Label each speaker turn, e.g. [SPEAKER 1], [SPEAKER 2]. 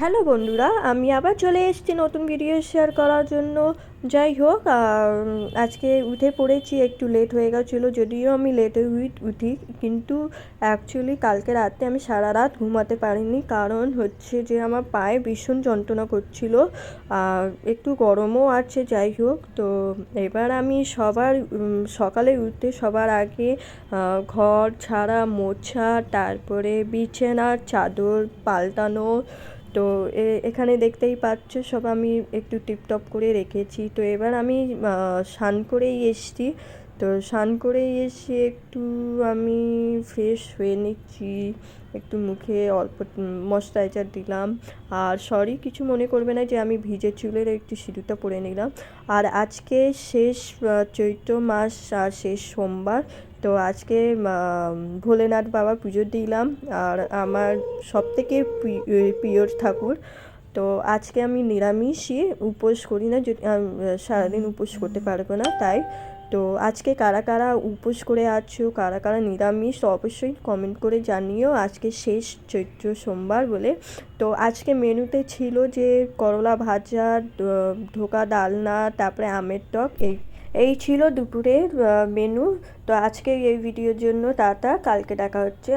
[SPEAKER 1] Hello বন্ধুরা, আমি আবার চলে এসেছি নতুন ভিডিও শেয়ার করার জন্য। যাই হোক, আজকে উঠে পড়েছি, একটু লেট হয়ে গেছিলো, যদিও আমি লেটে উঠি, কিন্তু অ্যাকচুয়ালি কালকে রাতে আমি সারা রাত ঘুমাতে পারিনি। কারণ হচ্ছে যে আমার পায়ে ভীষণ যন্ত্রণা করছিল, আর একটু গরমও আছে। যাই হোক, তো এবার আমি সকালে উঠতে সবার আগে ঘর ঝাড়া মোছা, তারপরে বিছানার চাদর পাল্টানো। তো এখানে দেখতেই পাচ্ছ সব আমি একটু টিপটপ করে রেখেছি। তো এবার আমি স্নান করেই এসেছি। তো স্নান করে এসে একটু আমি ফ্রেশ হয়ে নিচ্ছি, একটু মুখে অল্প ময়েশ্চারাইজার দিলাম। আর সরি, কিছু মনে করবে না যে আমি ভিজে চুলের একটু সিঁদুরটা পরে নিলাম। আর আজকে শেষ চৈত্র মাস আর শেষ সোমবার। তো আজকে ভোলেনাথ বাবা পুজো দিলাম, আর আমার সবথেকে প্রিয় ঠাকুর। তো আজকে আমি নিরামিষই, উপোস করি না, যদি সারাদিন উপোস করতে পারবো না তাই। তো আজকে কারা কারা উপোস করে আছো, কারা কারা নিরামিষ, অবশ্যই কমেন্ট করে জানিও। আজকে শেষ চৈত্র সোমবার বলে। তো আজকে মেনুতে ছিল যে করলা ভাজা, ধোকা ডালনা, তারপরে আমের টক, এই ছিল দুপুরের মেনু। তো আজকে এই ভিডিওর জন্য টাটা, কালকে দেখা হচ্ছে।